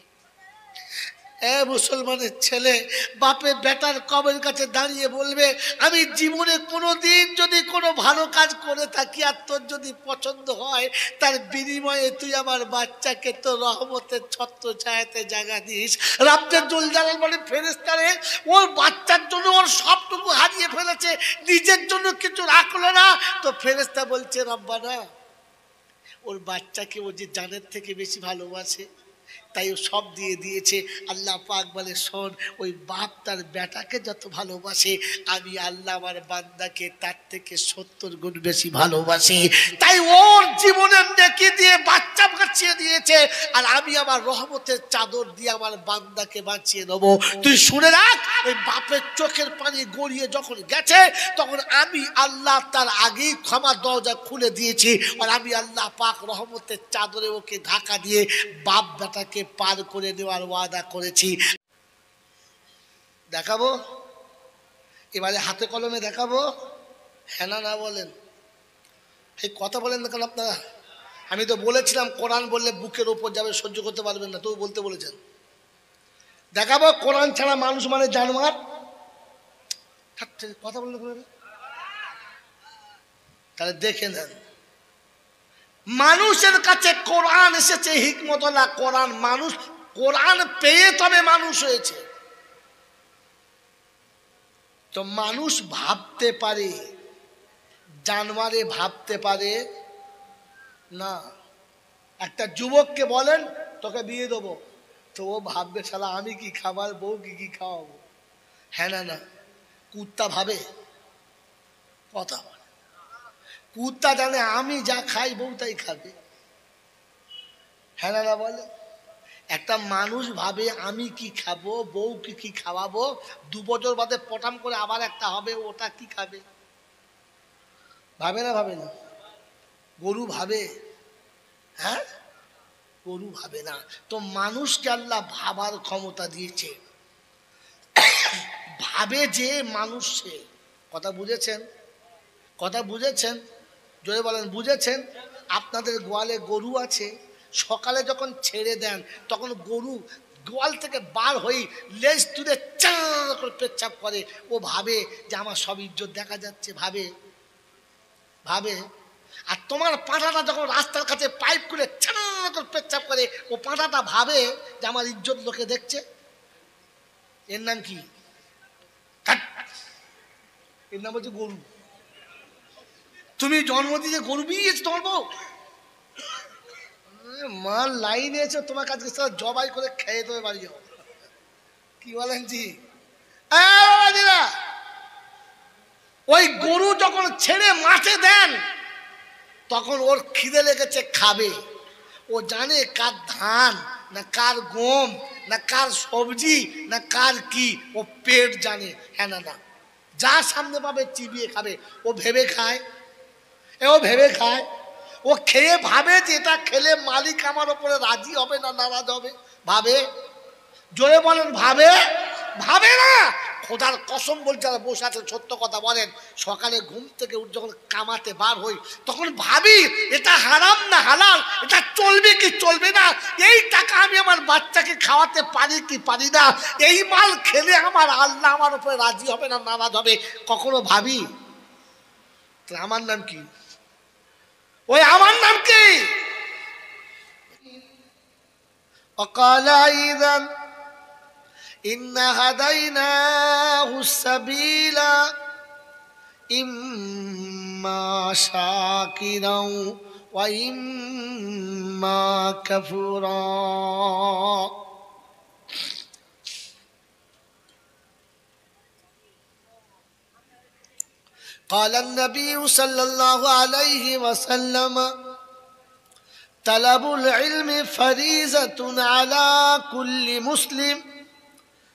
এ মুসলমানের ছেলে, বাপের বেটার কবরের কাছে দাঁড়িয়ে বলবে, আমি জীবনে কোনোদিন যদি কোনো ভালো কাজ করে থাকি আর তোর যদি পছন্দ হয়, তার বিনিময়ে তুই আমার বাচ্চাকে তোর রহমতের ছত্র ছায়াতে জায়গা দিস। রাব্বুল জালাল বলে, ফেরেশতারে, ওর বাচ্চার জন্য ওর সবটুকু হারিয়ে ফেলেছে, নিজের জন্য কিছু রাখলো না। তো ফেরেশতা বলছে, রব্বানা, ওর বাচ্চাকে ও যে জানের থেকে বেশি ভালোবাসে, তাই ও সব দিয়ে দিয়েছে। আল্লাহ পাক বলে, শোন, ওই বাপ তার বেটাকে যত ভালোবাসে, আমি আল্লাহ আমার বান্দাকে তার থেকে 70 গুণ বেশি ভালোবাসি। তাই ওর জীবনের নেকি দিয়ে বাচ্চা বাঁচিয়ে দিয়েছে, আর আমি আমার রহমতের চাদর দিয়ে আমার বান্দাকে বাঁচিয়ে নেবো। তুই শুনে রাখ, ওই বাপের চোখের পানি গড়িয়ে যখন গেছে, তখন আমি আল্লাহ তার আগেই ক্ষমার দরজা খুলে দিয়েছি, আর আমি আল্লাহ পাক রহমতের চাদরে ওকে ঢাকা দিয়ে বাপ বেটাকে পার করে দেওয়ার ওয়াদা করেছি। দেখাবো এবারে, হাতে কলমে দেখাবো। হ্যাঁ না বলেন? এই কথা বলেন না কেন আপনারা? আমি তো বলেছিলাম কোরআন বললে বুকের ওপর যাবে, সহ্য করতে পারবেন না, তবু বলতে বলেছেন। দেখাবো কোরআন ছাড়া মানুষ মানে জানোয়ার। কথা বলেন না, তাহলে দেখে নেন। মানুষের কাছে কোরআন এসেছে হিকমতওয়ালা কোরআন। মানুষ কোরআন পেয়ে তবে মানুষ হয়েছে। তো মানুষ ভাবতে পারে, জানোয়ারে ভাবতে পারে না। একটা যুবককে বলেন তোকে বিয়ে দেবো, তো ও ভাববে, শালা আমি কি খাবার, বউ কি খাওয়াবো। হ্যাঁ না? কুত্তা ভাবে? কথা বলে। কুত্তা জানে আমি যা খাই বউ তাই খাবে। হ্যাঁ না বলে? একটা মানুষ ভাবে আমি কি খাবো, বউ কি খাওয়াবো, 2 বছর বাদে পটাম করে আবার একটা হবে, ওটা কি খাবে। ভাবে না? ভাবে না? গরু ভাবে? হ্যাঁ, গরু ভাবে না। তো মানুষকে আল্লাহ ভাবার ক্ষমতা দিয়েছে। ভাবে যে মানুষ সে। কথা বুঝেছেন? কথা বুঝেছেন? জোরে বলেন, বুঝেছেন? আপনাদের গোয়ালে গরু আছে, সকালে যখন ছেড়ে দেন তখন গরু গোয়াল থেকে বার হয়ে লেজ তুলে চা করে পেচ্ছাপ করে। ও ভাবে যে আমার সব ইজ্জত দেখা যাচ্ছে, ভাবে। আর তোমার পাঁঠাটা যখন রাস্তার কাছে পাইপ খুলে চা করে পেচ্ছাপ করে, ও পাঁঠাটা ভাবে যে আমার ইজ্জত লোকে দেখছে। এর নাম কি? এর নাম হচ্ছে গরু। তুমি জন্ম দিয়ে গরু বিয়েছ তোমার বউ? মাল লাইনে এসে তোমার কাছে জবাই করে খেয়ে দেবে বাড়ি যাও। কি বলেন জি? ওই গরু যখন ছেড়ে মাঠে দেন, তখন ওর খিদে লেগেছে, খাবে। ও জানে কার ধান না কার গম না কার সবজি না কার কি, ও পেট জানে। হ্যাঁ না? যা সামনে পাবে চিবিয়ে খাবে। ও ভেবে খায়, ও খেয়ে ভাবে যে এটা খেলে মালিক আমার ওপরে রাজি হবে না নারাজ হবে। ভাবে? জোরে বলেন, ভাবে না? খোদার কসম বলছে, বসে আছে, সত্য কথা বলেন। সকালে ঘুম থেকে উঠে যখন কামাতে বার হই, তখন ভাবি এটা হারাম না হালাল, এটা চলবে কি চলবে না, এই টাকা আমি আমার বাচ্চাকে খাওয়াতে পারি কি পারি না, এই মাল খেলে আমার আল্লাহ আমার উপরে রাজি হবে না নারাজ হবে। কখনো ভাবি? আমার নাম কি? ওই আমার নাম কি? وقال أيضا إن هديناه السبيل إما شاكرا وإما كفورا قال النبي صلى الله عليه وسلم طلب العلم فريضة على كل مسلم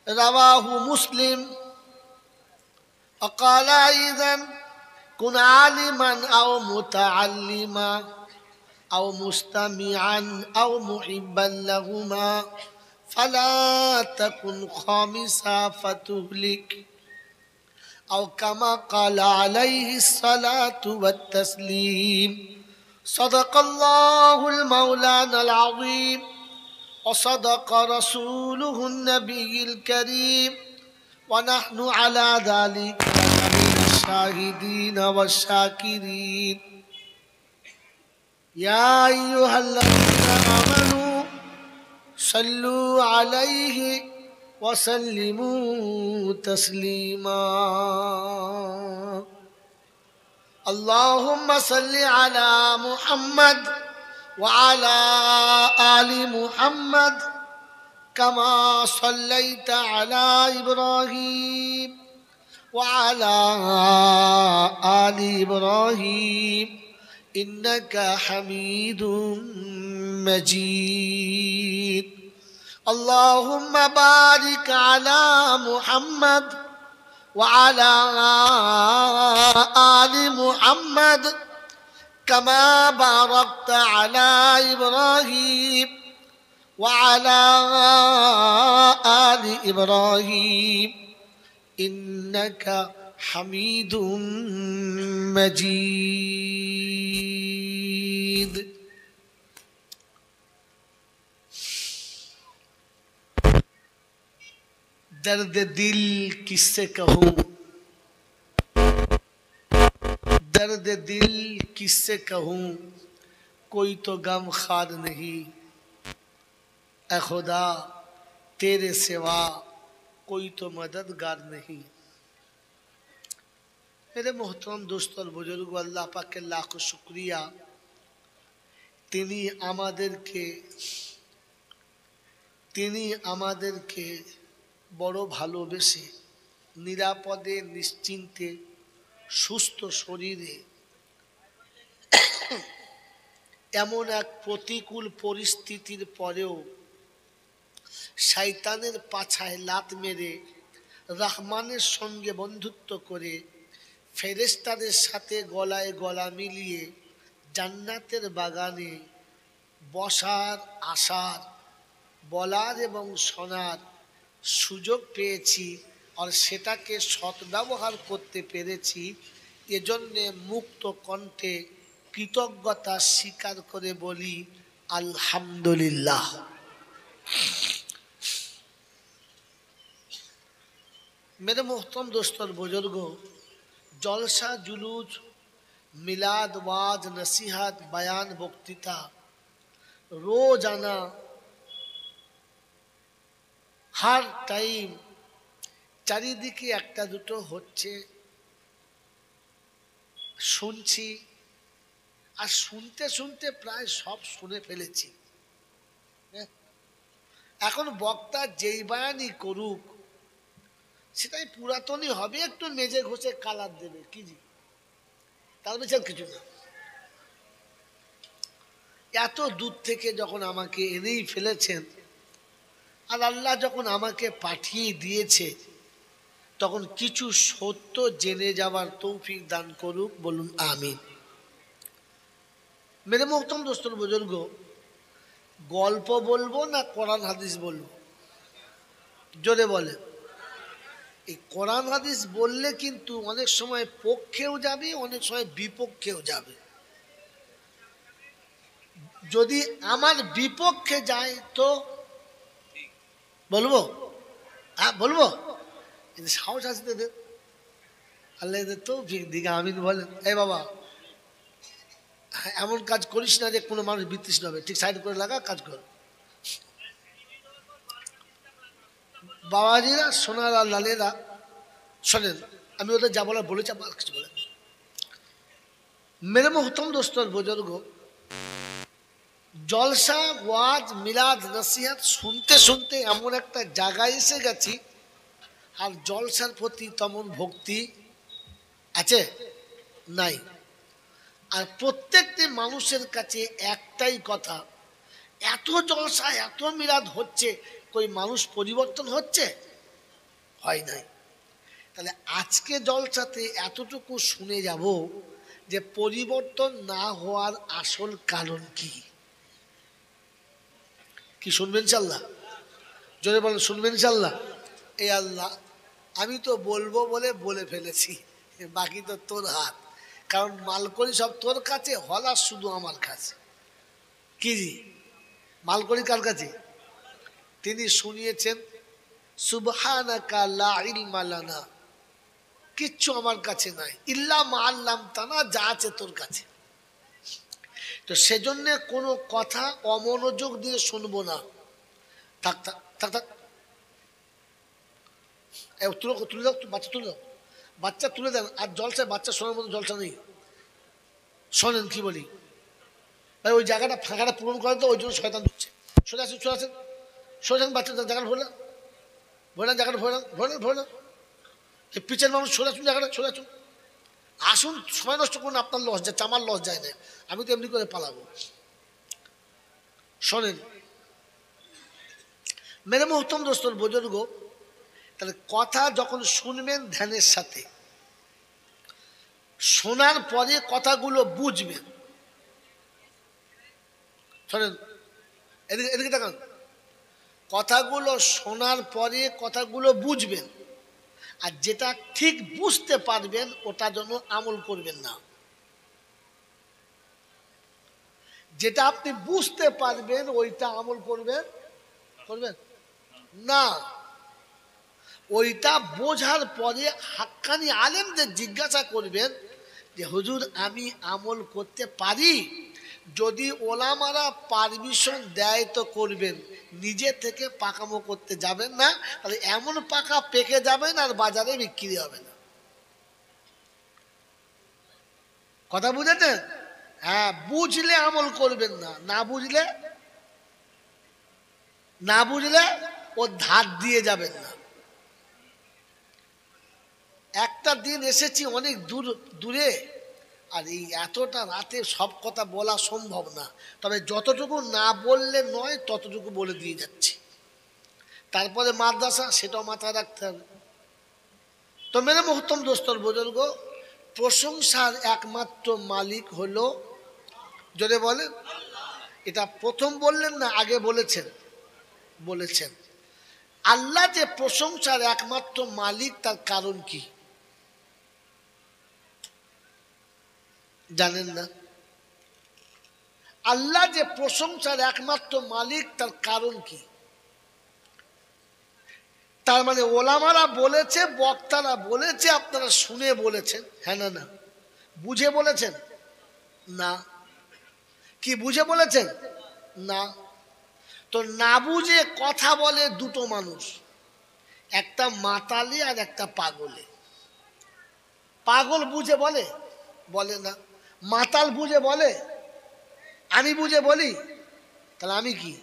رواه مسلم وقال أيضا كن عالما أو متعلما أو مستمعا أو محبا لهما فلا تكن خامسا فتهلك أو كما قال عليه الصلاة والتسليم صدق الله المولانا العظيم وصدق رسوله النبي الكريم ونحن على ذلك من الشاهدين والشاكرين يا أيها الذين آمنوا صلوا عليه وسلموا تسليما اللهم صل على محمد وعلى آل محمد كما صليت على إبراهيم وعلى آل إبراهيم إنك حميد مجيد اللهم بارك على محمد وعلى آل محمد كما باركت على إبراهيم وعلى آل إبراهيم إنك حميد مجيد दर्द दिल किससे कहूँ दर्द दिल किससे कहूँ कोई तो गम खार नहीं ऐ खुदा तेरे सिवा कोई तो मददगार नहीं मेरे मोहतरम दोस्त और बुजुर्ग अल्लाह पाक के लाख शुक्रिया তিনি আমাদেরকে বড় ভালোবেসে নিরাপদে নিশ্চিন্তে সুস্থ শরীরে এমন এক প্রতিকূল পরিস্থিতির পরেও শয়তানের পাছায় লাত মেরে রহমানের সঙ্গে বন্ধুত্ব করে ফেরেশতাদের সাথে গলায় গলা মিলিয়ে জান্নাতের বাগানে বসার আসার বলার এবং শোনার সুযোগ পেয়েছি আর সেটাকে সদ্ব্যবহার করতে পেরেছি এজন্যে মুক্ত কণ্ঠে কৃতজ্ঞতা স্বীকার করে বলি আলহামদুলিল্লাহ। मेरे मोहतरम दोस्तों और बुजुर्गों जलसा जुलूस मिलाद वाज नसीहत बयान बक्तृता रोजाना हर टाइम चारिदिके एकटा दुटो होच्छे শুনছি আর শুনতে শুনতে প্রায় সব শুনে ফেলেছি। এখন বক্তা যেই বয়ানই করুক সেটাই পুরাতনই হবে, একটু মেজে ঘষে কালার দেবে কি জি, তার বেশি আর কিছু না। এত দূর থেকে যখন আমাকে এনেই ফেলেছেন আর আল্লাহ যখন আমাকে পাঠিয়ে দিয়েছে তখন কিছু সত্য জেনে যাওয়ার তৌফিক দান করুক, বলুন আমিন। মেরে মোহতরম দোস্তর বুজুর্গ, গল্প বলবো না কোরআন হাদিস বলবো? জোরে বলে। এই কোরআন হাদিস বললে কিন্তু অনেক সময় পক্ষেও যাবে অনেক সময় বিপক্ষেও যাবে। যদি আমার বিপক্ষে যায় তো বলবো, হ্যাঁ বলবো, সাহস আসতে দে আল্লাহ তো দিকে আমিন বলেন। এই বাবা এমন কাজ করিস না যে কোনো মানুষ বিতৃষ্ণ হবে, ঠিক সাইড করে লাগা কাজ কর। বাবাজিরা সোনার আর লালেরা শোনেন, আমি ওদের যা বলার বলেছি আর কিছু বলেন। মেরে মোহতরম দোস্তর বুজুর্গ, জলসা ওয়াজ মিলাদ নসিহত শুনতে শুনতে এমন একটা জায়গায় এসে গেছি আর জলসার প্রতি তেমন ভক্তি আছে নাই। আর প্রত্যেকটি মানুষের কাছে একটাই কথা, এত জলসা এত মিলাদ হচ্ছে, কই মানুষ পরিবর্তন হচ্ছে? হয় নাই। তাহলে আজকে জলসাতে এতটুকু শুনে যাব যে পরিবর্তন না হওয়ার আসল কারণ কি। কি শুনবেন ইনশাল্লাহ? জোরে বলেন শুনবেন ইনশাল্লাহ? এই আল্লাহ, আমি তো বলবো বলে বলে ফেলেছি, বাকি তো তোর হাত। কারণ মালকড়ি সব তোর কাছে, হলা শুধু আমার কাছে। কি জি মালকড়ি কার কাছে? তিনি শুনিয়েছেন সুবহানাকা লা ইলমা লানা, কিচ্ছু আমার কাছে নাই, ইল্লা মা আল্লামতানা, যা আছে তোর কাছে। তো সেজন্য কোনো কথা অমনোযোগ দিয়ে শুনবো না। থাক থাক থাক থাক, তুলে দাও, বাচ্চা তুলে দাও, বাচ্চা তুলে দেন। আর জলসা বাচ্চা শোনার মতো জলসা নেই। শোনেন কি বলি ভাই, ওই জায়গাটা ফাঁকাটা পূরণ করেন তো, ওই জন্য শয়তান ঢুকছে। সোজা আসুন, সোজা আসেন, সোজা বাচ্চা জায়গাটা ভরলেন, ভরলেন জায়গাটা, ভরলেন ভরলেন ভরলেন। এই পিছের মানুষ সোজা আসুন, জায়গাটা সোজা আসুন, আসুন, সময় নষ্ট করুন, আপনার লস যাচ্ছে, আমার লস যায় না, আমি তো এমনি করে পালাবো। শোনেন মেরে মোহতম দোস্তর বুজুর্গ, তাহলে কথা যখন শুনবেন ধ্যানের সাথে, শোনার পরে কথাগুলো বুঝবেন। শোনেন এদিকে এদিকে তাকান, কথাগুলো শোনার পরে কথাগুলো বুঝবেন, আর যেটা ঠিক বুঝতে পারবেন ওটা জন্য আমল করবেন না। যেটা আপনি বুঝতে পারবেন ওইটা আমল করবেন করবেন না। ওইটা বোঝার পরে হাক্কানি আলেমদের জিজ্ঞাসা করবেন যে হুজুর আমি আমল করতে পারি? যদি ওলামারা পারমিশন দেয় তো করবেন, নিজে থেকে পাকামো করতে যাবেন না, তাহলে এমন পাকা পেকে যাবেন আর বাজারে বিক্রি হবে না। কথা বুঝেছেন? হ্যাঁ, বুঝলে আমল করবেন না, না বুঝলে ও ধার দিয়ে যাবেন না। একটা দিন এসেছি অনেক দূরে, আর এই এতটা রাতে সব কথা বলা সম্ভব না, তবে যতটুকু না বললে নয় ততটুকু বলে দিয়ে যাচ্ছি। তারপরে মাদ্রাসা, সেটাও মাথায় রাখতে হবে। তো মেরে মোহতম দোস্তর বুজুর্গ, প্রশংসার একমাত্র মালিক হলো, যদি বলেন এটা প্রথম বললেন না আগে বলেছেন? বলেছেন। আল্লাহ যে প্রশংসার একমাত্র মালিক, তার কারণ কি জানেন না? আল্লাহ যে প্রশংসার একমাত্র মালিক, তার কারণ কি? তার মানে ওলামারা বলেছে, বক্তারা বলেছে, আপনারা শুনে বলেছেন, হ্যাঁ না না? বুঝে বলেছেন না? কি বুঝে বলেছেন না? তো না বুঝে কথা বলে দুটো মানুষ, একটা মাতালি আর একটা পাগলে। পাগল বুঝে বলে? বলে না। মাতাল বুঝে বলে? আমি বুঝে বলি? তাহলে আমি কি?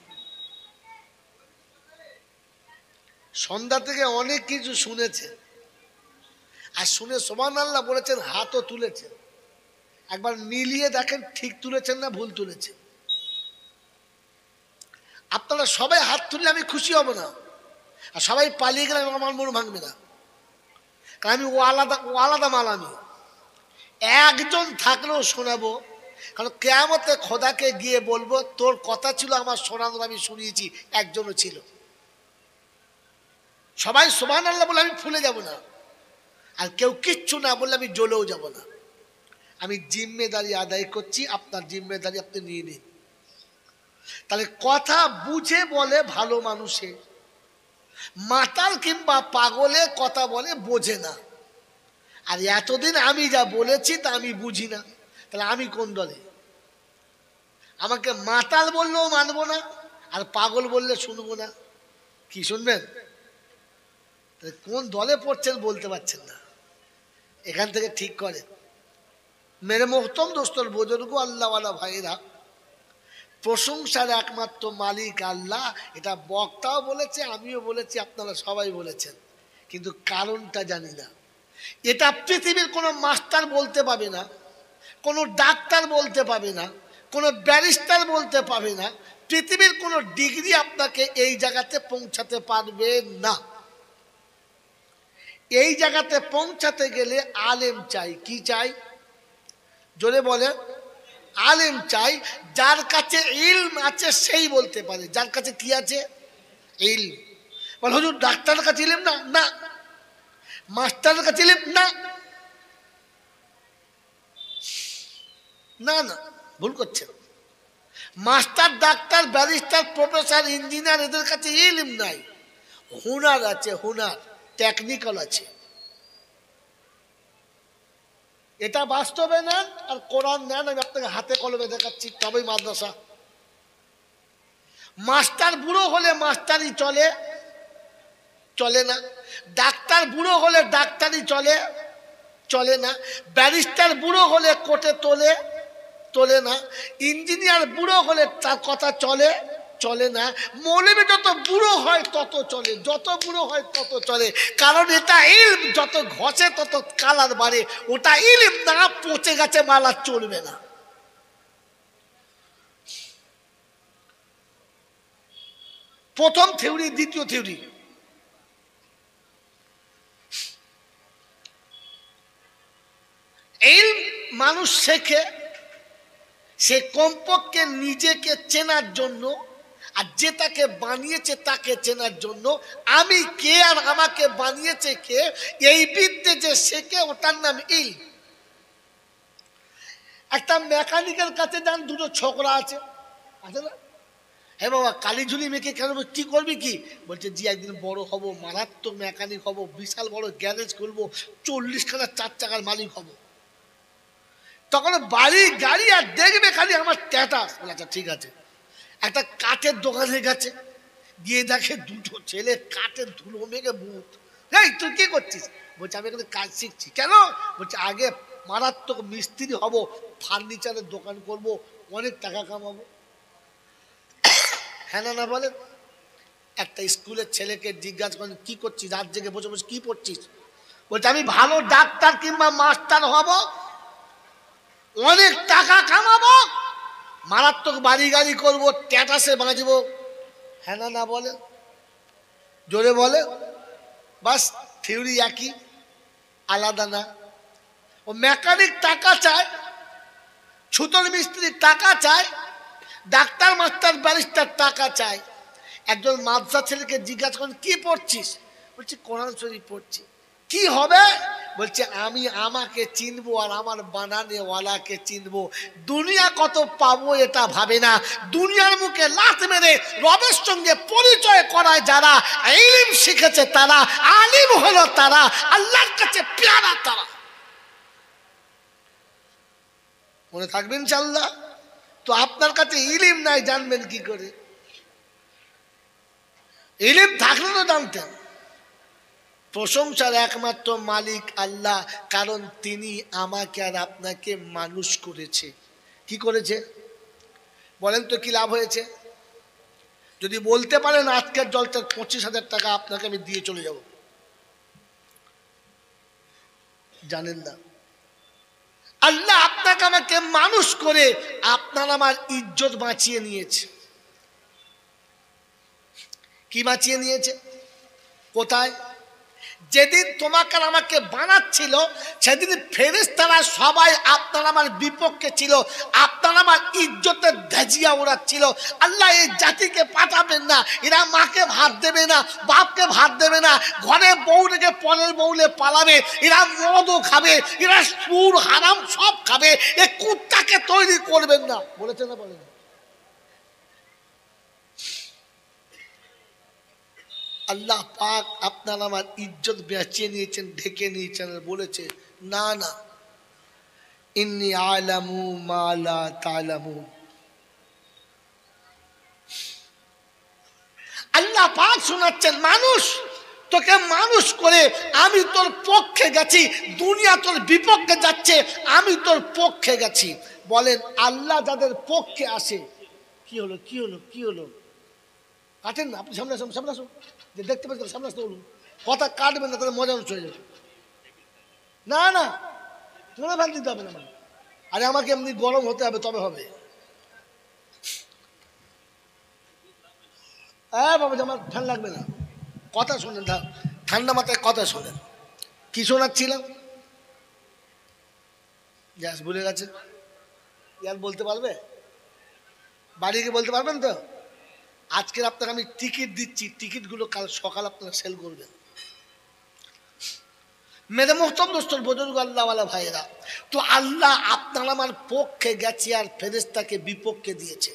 সন্ধ্যা থেকে অনেক কিছু শুনেছে, আর শুনে সুবহানাল্লাহ বলেছেন, হাতও তুলেছেন। একবার মিলিয়ে দেখেন ঠিক তুলেছেন না ভুল তুলেছেন। আপনারা সবাই হাত তুললে আমি খুশি হব না, আর সবাই পালিয়ে গেলে আমার মন ভাঙবে না, কারণ আমি ও আলাদা মাল। আমি একজন থাকলেও শোনাবো, কারণ কিয়ামতে খোদাকে গিয়ে বলবো তোর কথা ছিল আমার শোনানোর, আমি শুনিয়েছি, একজনও ছিল। সবাই সুবহানাল্লাহ বলে আমি ফুলে যাব না, আর কেউ কিচ্ছু না বললে আমি জ্বলেও যাব না। আমি জিম্মেদারি আদায় করছি, আপনার জিম্মেদারি আপনি নিয়ে নিন। তাহলে কথা বুঝে বলে ভালো মানুষে, মাতাল কিংবা পাগলে কথা বলে বোঝে না। আর এতদিন আমি যা বলেছি তা আমি বুঝি না, তাহলে আমি কোন দলে? আমাকে মাতাল বললেও মানবো না, আর পাগল বললে শুনবো না। কি শুনবেন? কোন দলে পড়ছেন বলতে পারছেন না, এখান থেকে ঠিক করে। মেরে মোহতম দোস্তর বুজুর্গ, আল্লাহওয়ালা ভাইরা, প্রশংসার একমাত্র মালিক আল্লাহ, এটা বক্তাও বলেছে, আমিও বলেছি, আপনারা সবাই বলেছেন, কিন্তু কারণটা জানি না। এটা পৃথিবীর কোনো মাস্টার বলতে পাবে না, কোনো ডাক্তার বলতে পাবে না, কোনো ব্যারিস্টার বলতে পাবে না, পৃথিবীর কোনো ডিগ্রি আপনাকে এই জায়গাতে পৌঁছাতে পারবে না। এই জায়গাতে পৌঁছাতে গেলে আলেম চাই। কি চাই? জোরে বলে। আলেম চাই, যার কাছে ইলম আছে সেই বলতে পারে। যার কাছে কি আছে? ইলম। বল হুজুর ডাক্তারের কাছে ইলম না? না। মাস্টারের কাছে ইলম না? না না, ভুল করছেন। Master, doctor, barrister, professor, engineer এদের কাছে ইলম নাই, হুনার আছে, হুনার, টেকনিক্যাল আছে। এটা বাস্তবে নেন আর কোরআন নেন, আমি আপনাকে হাতে কলমে দেখাচ্ছি, তবেই মাদ্রাসা। মাস্টার বুড়ো হলে মাস্টারই চলে, চলে না। ডাক্তার বুড়ো হলে ডাক্তারই চলে, চলে না। ব্যারিস্টার বুড়ো হলে কোর্টে তোলে, তোলে না। ইঞ্জিনিয়ার বুড়ো হলে তার কথা চলে, চলে না। মৌলবি যত বুড়ো হয় তত চলে, যত বুড়ো হয় তত চলে, কারণ এটা ইলম, যত ঘষে তত কালার বাড়ে। ওটা ইলম না, পচে গেছে মালা চলবে না। প্রথম থিওরি, দ্বিতীয় থিওরি। ইলম মানুষ শেখে সে কমপক্ষে নিজেকে চেনার জন্য, আর যে তাকে বানিয়েছে তাকে চেনার জন্য। আমি কে আর আমাকে বানিয়েছে কে, এই বিদ্যে যে শেখে ওটার নাম ইলম। একটা মেকানিকের কাছে যান, দুটো ছোকরা আছে, আছে না? হ্যাঁ বাবা, কালি ঝুলি মেখে কেন, কি করবি কি? বলছে জি একদিন বড় হব, মারাত্মক মেকানিক হব, বিশাল বড় গ্যারেজ খুলবো, 40খানা 4 চাকার মালিক হব। তখন বাড়ি গাড়ি আর দেখবে খালি আমার স্ট্যাটাস। আচ্ছা ঠিক আছে। একটা কাঠের দোকানে গেছে, গিয়ে দেখে দুটো ছেলে কাঠের ধুলো মেঘে ভূত। এই তুই কি করছিস? বলছে আমি এখানে কাজ শিখছি। কেন? বলছে আগে মারাত্মক মিস্ত্রি হব, ফার্নিচারের দোকান করব, অনেক টাকা কামাবো। হ্যাঁ না বলেন? একটা স্কুলের ছেলেকে জিজ্ঞাসা করেন কি করছিস, রাত জেগে বসে বসে কি পড়ছিস? বলছে আমি ভালো ডাক্তার কিংবা মাস্টার হব, অনেক টাকা কামাবো, মারাত্মক বাড়ি গাড়ি করবো, স্ট্যাটাসে বাঁচবো। হ্যাঁ না বলে? জোরে বলে। বাস থিওরি একই, আলাদা না। ও মেকানিক টাকা চায়, ছুতর মিস্ত্রি টাকা চায়, ডাক্তার মাস্টার ব্যারিস্টার টাকা চায়। একজন মাদ্রাসা ছেলেকে জিজ্ঞাসা করেন কি পড়ছিস? বলছি কোরআন শরীফ পড়ছি। কি হবে? বলছে আমি আমাকে চিনবো আর আমার বানানেওয়ালাকে চিনবো। দুনিয়া কত পাবো এটা ভাবে না, দুনিয়ার মুখে লাত মেরে রবের সঙ্গে পরিচয় করায় যারা, ইলম শিখেছে তারা, আলিম হলো তারা, আল্লাহর কাছে পেয়ারা তারা। মনে থাকবেন ইনশাআল্লাহ। তো আপনার কাছে ইলম নাই, জানবেন কি করে? ইলম থাকলে তো জানতেন। প্রশংসার একমাত্র মালিক আল্লাহ, কারণ তিনি আমাকে আর আপনাকে মানুষ করেছে। কি করেছে বলেন তো, কি লাভ হয়েছে? যদি বলতে পারেন আজকের জলসার 25,000 টাকা আপনাকে আমি দিয়ে চলে যাব, জানেন না আল্লাহ আপনাকে আমাকে মানুষ করে আপনার আমার ইজ্জত বাঁচিয়ে নিয়েছে। কি বাঁচিয়ে নিয়েছে? কোথায়? যেদিন তোমাকে আমাকে বানাচ্ছিল সেদিন ফেরেশতারা সবাই আপনার আমার বিপক্ষে ছিল, আপনার আমার ইজ্জতের ধাজিয়া ওড়াচ্ছিল। আল্লাহ এই জাতিকে পাঠাবেন না, এরা মাকে ভাত দেবে না, বাপকে ভাত দেবে না, ঘরে বউ রেখে পরের বউলে পালাবে, এরা মদও খাবে, এরা সুর হারাম সব খাবে। এ কুত্তাকে তৈরি করবেন না, বলেছে না বলেন? আল্লাহ পাক আপনার আমার ইজ্জত বাঁচিয়ে নিয়েছেন, ঢেকে নিয়েছেন, বলেছে না না, ইন্নী আলামু মা লা তা'লামুন। আল্লাহ পাক শোনাচ্ছেন, মানুষ তোকে মানুষ করে আমি তোর পক্ষে গেছি, দুনিয়া তোর বিপক্ষে যাচ্ছে, আমি তোর পক্ষে গেছি। বলেন আল্লাহ যাদের পক্ষে আসে, কি হলো কি হলো কি হলো? কাটেন না, আপনি সামনে আসুন, সামনে আসুন, যে দেখতে পাচ্ছেন সামনে আসতে বলুন, কথা কাটবেন না, তাহলে মজা নষ্ট হয়ে যাবে। না না ধরে ফেল দিতে হবে না, আরে আমাকে এমনি গরম হতে হবে, তবে হবে। হ্যাঁ বাবা, আমার ফ্যান লাগবে না, কথা শোনেন, ঠান্ডা মাথায় কথা শোনেন। কি শোনাচ্ছিলাম? গ্যাস ভুলে গেছে, ইয়ার বলতে পারবে? বাড়ি গিয়ে বলতে পারবেন তো? আজকের আপনাকে আমি টিকিট দিচ্ছি, টিকিটগুলো কাল সকাল আপনারা সেল করবেন। মেরে মোহতরম দোস্তর বুজুর্গ আল্লাহওয়ালা ভাইয়েরা, তো আল্লাহ আপনার আমার পক্ষে গেছে আর ফেরেশতাকে বিপক্ষে দিয়েছে।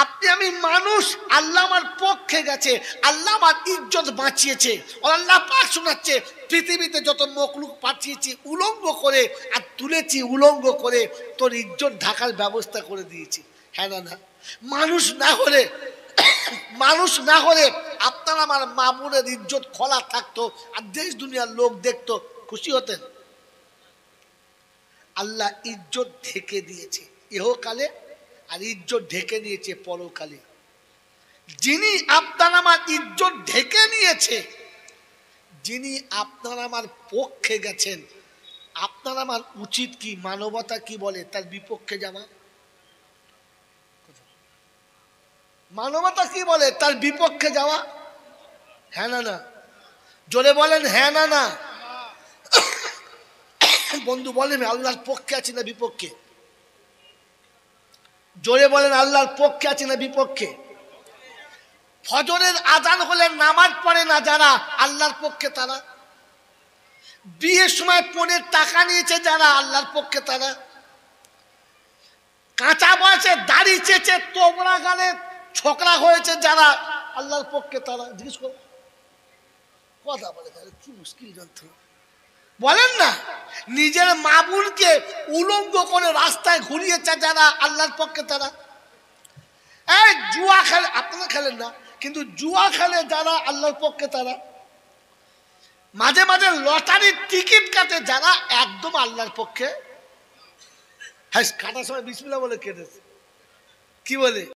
আপনি আমি মানুষ, আল্লাহ আমার পক্ষে গেছে, আল্লাহ আমার ইজ্জত বাঁচিয়েছে। আল্লাহ পাক শোনাচ্ছে, পৃথিবীতে যত মখলুক পাঠিয়েছি উলঙ্গ করে আর তুলেছি উলঙ্গ করে, তোর ইজ্জত ঢাকার ব্যবস্থা করে দিয়েছি। হ্যাঁ না না? মানুষ না হলে আপনার আমার মা বোনের ইজ্জত খোলা থাকতো আর দেশ দুনিয়ার লোক দেখতো, খুশি হতেন? আল্লাহ ইজ্জত ঢেকে দিয়েছে ইহকালে আর ইজ্জত ঢেকে নিয়েছে পরকালে। যিনি আপনার আমার ইজ্জত ঢেকে নিয়েছে, যিনি আপনার আমার পক্ষে গেছেন, আপনার আমার উচিত কি, মানবতা কি বলে তার বিপক্ষে যাওয়া? মানবতা কি বলে তার বিপক্ষে যাওয়া? হ্যাঁ না না? জোরে বলেন হ্যাঁ না না? বন্ধু বলেন আল্লাহর পক্ষে আছি না বিপক্ষে? জোরে বলেন আল্লাহর পক্ষে আছি না বিপক্ষে? ফজরের আজান হলে নামাজ পড়ে না যারা, আল্লাহর পক্ষে তারা। বিয়ের সময় পণের টাকা নিয়েছে যারা, আল্লাহর পক্ষে তারা। কাঁচা বয়সে দাড়ি চেঁচে তোমরা গানে ছোকরা হয়েছে যারা, আল্লাহর পক্ষে তারা। জিজ্ঞেস করো, কথা বলে কি মুশকিল যন্ত্রণা, বলেন না? নিজের মা বোনকে উলঙ্গ করে রাস্তায় ঘুরিয়েছে যারা, আল্লাহর পক্ষে তারা। এই জুয়া খেলে, আপনারা খেলেন না কিন্তু জুয়া খেলে যারা, আল্লাহর পক্ষে তারা। মাঝে মাঝে লটারির টিকিট কাটে যারা, একদম আল্লাহর পক্ষে। হ্যাঁ, কাটার সময় বিসমিল্লাহ বলে কেটেছে, কি বলে?